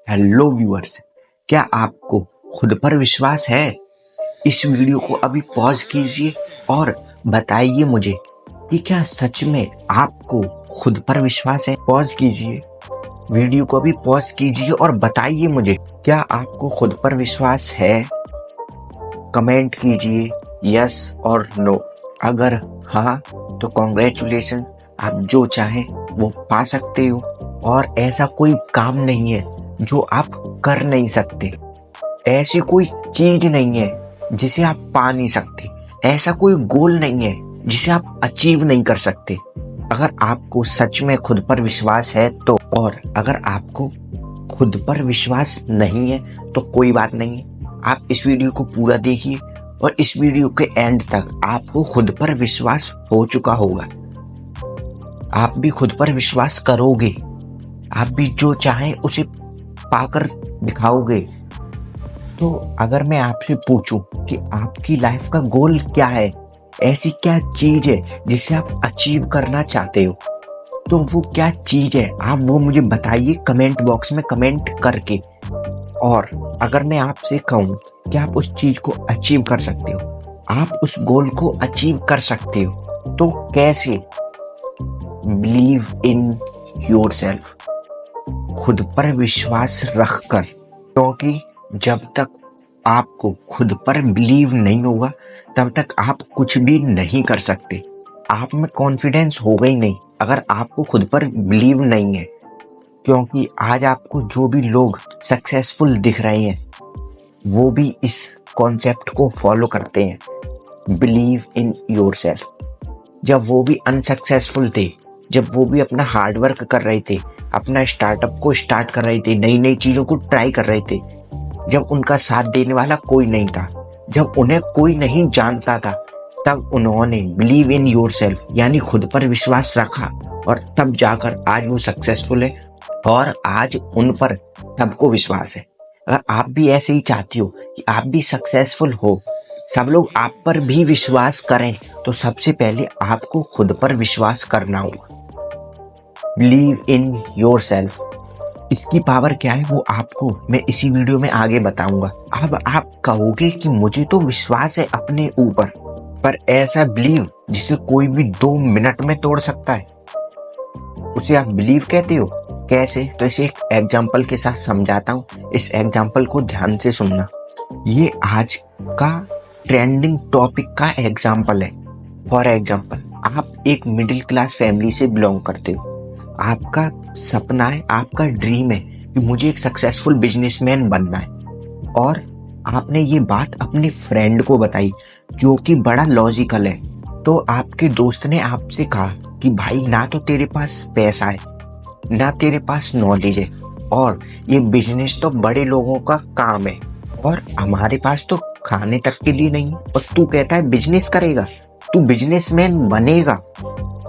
Hello viewers, क्या आपको खुद पर विश्वास है? इस वीडियो को अभी पॉज कीजिए और बताइए मुझे कि क्या सच में आपको खुद पर विश्वास है? पॉज कीजिए, वीडियो को अभी पॉज कीजिए और बताइए मुझे क्या आपको खुद पर विश्वास है? कमेंट कीजिए यस और नो। अगर हाँ तो कॉन्ग्रेचुलेशन, आप जो चाहें वो पा सकते हो और ऐसा कोई काम नहीं है जो आप कर नहीं सकते। ऐसी कोई चीज नहीं है जिसे आप पा नहीं सकते। ऐसा कोई गोल नहीं है जिसे आप अचीव नहीं कर सकते। अगर आपको सच में खुद पर विश्वास है तो, और अगर आपको खुद पर विश्वास नहीं है तो कोई बात नहीं है, आप इस वीडियो को पूरा देखिए और इस वीडियो के एंड तक आपको खुद पर विश्वास हो चुका होगा। आप भी खुद पर विश्वास करोगे, आप भी जो चाहें उसे पाकर दिखाओगे। तो अगर मैं आपसे पूछूं कि आपकी लाइफ का गोल क्या है, ऐसी क्या चीज है जिसे आप अचीव करना चाहते हो, तो वो क्या चीज है आप वो मुझे बताइए कमेंट बॉक्स में कमेंट करके। और अगर मैं आपसे कहूं कि आप उस चीज को अचीव कर सकते हो, आप उस गोल को अचीव कर सकते हो, तो कैसे? बिलीव इन योरसेल्फ, खुद पर विश्वास रखकर। क्योंकि जब तक आपको खुद पर बिलीव नहीं होगा तब तक आप कुछ भी नहीं कर सकते। आप में कॉन्फिडेंस होगा ही नहीं अगर आपको खुद पर बिलीव नहीं है। क्योंकि आज आपको जो भी लोग सक्सेसफुल दिख रहे हैं वो भी इस कॉन्सेप्ट को फॉलो करते हैं, बिलीव इन योरसेल्फ। जब वो भी अनसक्सेसफुल थे, जब वो भी अपना हार्डवर्क कर रहे थे, अपना स्टार्टअप को स्टार्ट कर रहे थे, नई नई चीजों को ट्राई कर रहे थे, जब उनका साथ देने वाला कोई नहीं था, जब उन्हें कोई नहीं जानता था, तब उन्होंने बिलीव इन योरसेल्फ यानी खुद पर विश्वास रखा और तब जाकर आज वो सक्सेसफुल है और आज उन पर सबको विश्वास है। अगर आप भी ऐसे ही चाहती हो कि आप भी सक्सेसफुल हो, सब लोग आप पर भी विश्वास करें, तो सबसे पहले आपको खुद पर विश्वास करना होगा। बिलीव इन योरसेल्फ, इसकी पावर क्या है वो आपको मैं इसी वीडियो में आगे बताऊंगा। अब आप कहोगे कि मुझे तो विश्वास है अपने ऊपर, पर ऐसा बिलीव जिसे कोई भी 2 मिनट में तोड़ सकता है, उसे आप बिलीव कहते हो? कैसे? तो इसे एक एग्जाम्पल के साथ समझाता हूँ। इस एग्जाम्पल को ध्यान से सुनना। ये आज का ट्रेंडिंग टॉपिक का एग्जाम्पल है। फॉर एग्जाम्पल, आप एक मिडिल क्लास फैमिली से बिलोंग करते हो। आपका सपना है, आपका ड्रीम है कि मुझे एक सक्सेसफुल बिजनेसमैन बनना है, और आपने ये बात अपने फ्रेंड को बताई जो कि बड़ा लॉजिकल है। तो आपके दोस्त ने आपसे कहा कि भाई, ना तो तेरे पास पैसा है, ना तेरे पास नॉलेज है, और ये बिजनेस तो बड़े लोगों का काम है और हमारे पास तो खाने तक के लिए नहीं, और तू कहता है बिजनेस करेगा, तू बिजनेसमैन बनेगा।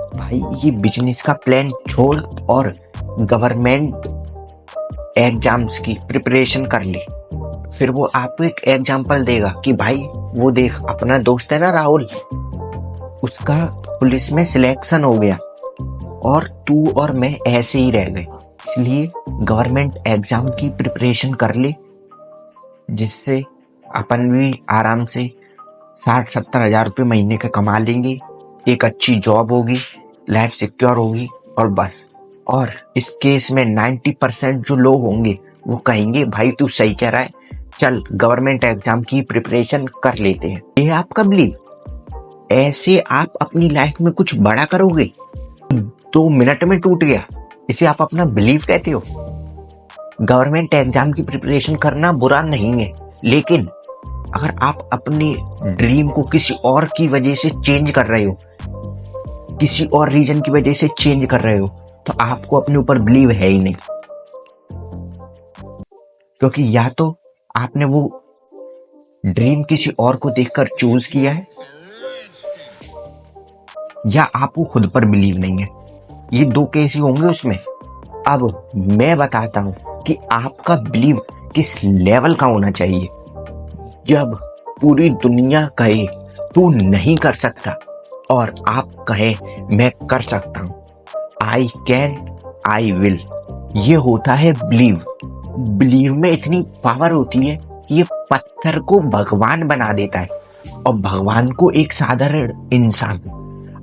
भाई, ये बिजनेस का प्लान छोड़ और गवर्नमेंट एग्जाम्स की प्रिपरेशन कर ले। फिर वो आपको एक एग्जाम्पल देगा कि भाई वो देख, अपना दोस्त है ना राहुल, उसका पुलिस में सिलेक्शन हो गया और तू और मैं ऐसे ही रह गए। इसलिए गवर्नमेंट एग्जाम की प्रिपरेशन कर ले, जिससे अपन भी आराम से 60-70 हजार रुपये महीने का कमा लेंगे, एक अच्छी जॉब होगी, लाइफ सिक्योर होगी, और बस। और इस केस में 90% जो लोग होंगे वो कहेंगे भाई तू सही कह रहा है, चल गवर्नमेंट एग्जाम की प्रिपरेशन कर लेते हैं। ये आपका बिलीव। ऐसे आप अपनी लाइफ में कुछ बड़ा करोगे, 2 मिनट में टूट गया, इसे आप अपना बिलीव कहते हो? गवर्नमेंट एग्जाम की प्रिपरेशन करना बुरा नहीं है, लेकिन अगर आप अपने ड्रीम को किसी और की वजह से चेंज कर रहे हो, किसी और रीजन की वजह से चेंज कर रहे हो, तो आपको अपने ऊपर बिलीव है ही नहीं। क्योंकि या तो आपने वो ड्रीम किसी और को देखकर चूज किया है, या आपको खुद पर बिलीव नहीं है। ये 2 केस ही होंगे उसमें। अब मैं बताता हूं कि आपका बिलीव किस लेवल का होना चाहिए। जब पूरी दुनिया कहे तू नहीं कर सकता और आप कहें मैं कर सकता हूं, आई कैन, आई विल, ये होता है बिलीव। बिलीव में इतनी पावर होती है कि ये पत्थर को भगवान बना देता है और भगवान को एक साधारण इंसान।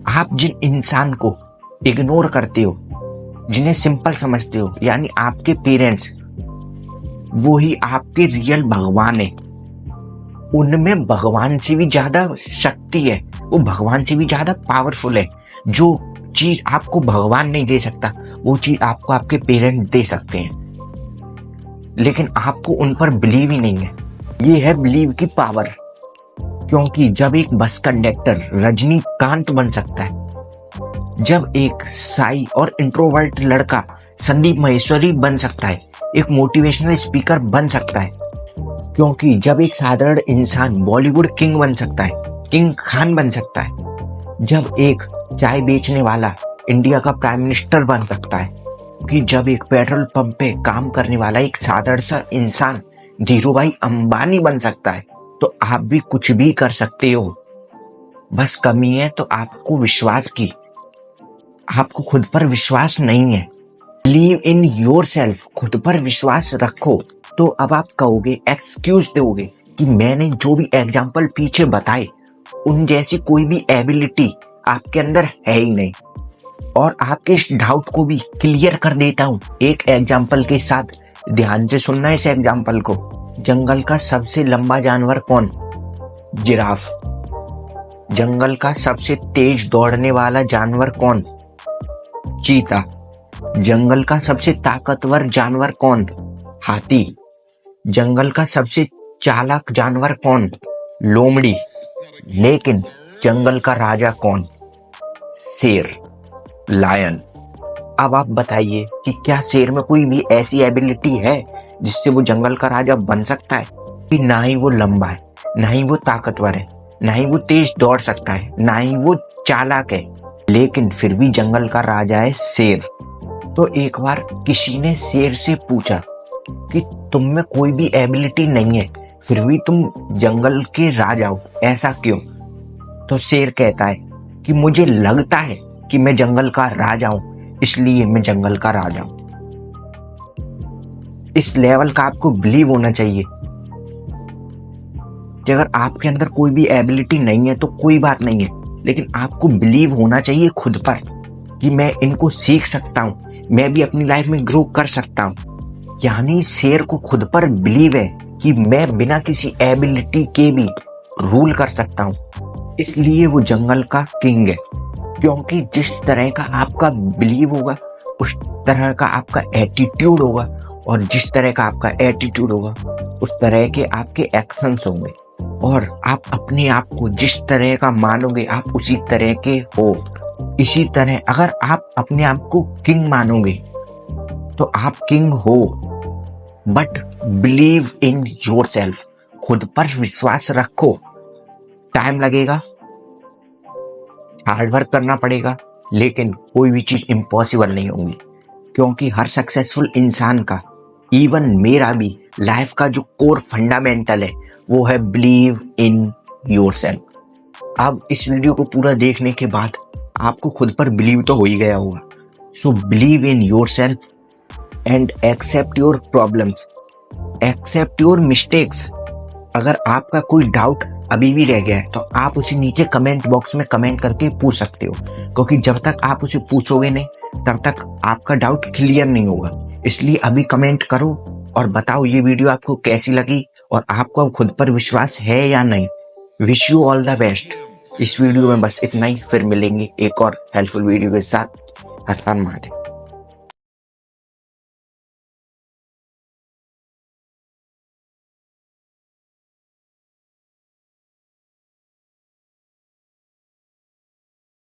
आप जिन इंसान को इग्नोर करते हो, जिन्हें सिंपल समझते हो, यानी आपके पेरेंट्स, वो ही आपके रियल भगवान है। उनमें भगवान से भी ज्यादा शक्ति है, वो भगवान से भी ज्यादा पावरफुल है। जो चीज आपको भगवान नहीं दे सकता, वो चीज आपको आपके पेरेंट दे सकते हैं, लेकिन आपको उन पर बिलीव ही नहीं है। ये है बिलीव की पावर। क्योंकि जब एक बस कंडक्टर रजनीकांत बन सकता है, जब एक साई और इंट्रोवर्ट लड़का संदीप माहेश्वरी बन सकता है, एक मोटिवेशनल स्पीकर बन सकता है, क्योंकि जब एक साधारण इंसान बॉलीवुड किंग बन सकता है, किंग खान बन सकता है, जब एक चाय बेचने वाला इंडिया का प्राइम मिनिस्टर बन सकता है, कि जब एक पेट्रोल पंप पे काम करने वाला एक साधारण सा इंसान धीरूभाई अंबानी बन सकता है, तो आप भी कुछ भी कर सकते हो। बस कमी है तो आपको विश्वास की। आपको खुद पर विश्वास नहीं है। बिलीव इन योर सेल्फ, खुद पर विश्वास रखो। तो अब आप कहोगे, एक्सक्यूज दोगे कि मैंने जो भी एग्जाम्पल पीछे बताए, उन जैसी कोई भी एबिलिटी आपके अंदर है ही नहीं। और आपके इस डाउट को भी क्लियर कर देता हूं एक एग्जाम्पल के साथ। ध्यान से सुनना इस एग्जाम्पल को। जंगल का सबसे लंबा जानवर कौन? जिराफ। जंगल का सबसे तेज दौड़ने वाला जानवर कौन? चीता। जंगल का सबसे ताकतवर जानवर कौन? हाथी। जंगल का सबसे चालाक जानवर कौन? लोमड़ी। लेकिन जंगल का राजा कौन? शेर, लायन। अब आप बताइए कि क्या शेर में कोई भी ऐसी एबिलिटी है जिससे वो जंगल का राजा बन सकता है? कि ना ही वो लंबा है, ना ही वो ताकतवर है, ना ही वो तेज दौड़ सकता है, ना ही वो चालाक है, लेकिन फिर भी जंगल का राजा है शेर। तो एक बार किसी ने शेर से पूछा कि तुम में कोई भी एबिलिटी नहीं है, फिर भी तुम जंगल के राजा हो, ऐसा क्यों? तो शेर कहता है कि मुझे लगता है कि मैं जंगल का राजा हूं, इसलिए मैं जंगल का राजा हूं। इस लेवल का आपको बिलीव होना चाहिए कि अगर आपके अंदर कोई भी एबिलिटी नहीं है तो कोई बात नहीं है, लेकिन आपको बिलीव होना चाहिए खुद पर कि मैं इनको सीख सकता हूं, मैं भी अपनी लाइफ में ग्रो कर सकता हूं। यानी शेर को खुद पर बिलीव है कि मैं बिना किसी एबिलिटी के भी रूल कर सकता हूं, इसलिए वो जंगल का किंग है। क्योंकि जिस तरह का आपका बिलीव होगा, उस तरह का आपका एटीट्यूड होगा, और जिस तरह का आपका एटीट्यूड होगा, उस तरह के आपके एक्शंस होंगे। और आप अपने आप को जिस तरह का मानोगे, आप उसी तरह के हो। इसी तरह अगर आप अपने आप को किंग मानोगे तो आप किंग हो। But believe in your self, खुद पर विश्वास रखो। टाइम लगेगा, हार्ड वर्क करना पड़ेगा, लेकिन कोई भी चीज इम्पॉसिबल नहीं होगी। क्योंकि हर सक्सेसफुल इंसान का, इवन मेरा भी, लाइफ का जो कोर फंडामेंटल है वो है बिलीव इन योर सेल्फ। अब इस वीडियो को पूरा देखने के बाद आपको खुद पर बिलीव तो हो ही गया होगा। So believe in yourself and accept your problems, accept your mistakes. अगर आपका कोई डाउट अभी भी रह गया है तो आप उसे नीचे कमेंट बॉक्स में कमेंट करके पूछ सकते हो, क्योंकि जब तक आप उसे पूछोगे नहीं तब तक आपका डाउट क्लियर नहीं होगा। इसलिए अभी कमेंट करो और बताओ ये वीडियो आपको कैसी लगी और आपको अब खुद पर विश्वास है या नहीं। Wish you all the best. इस वीडियो में बस इतना ही, फिर मिलेंगे एक और हेल्पफुल वीडियो के साथ। हर हर महादेव।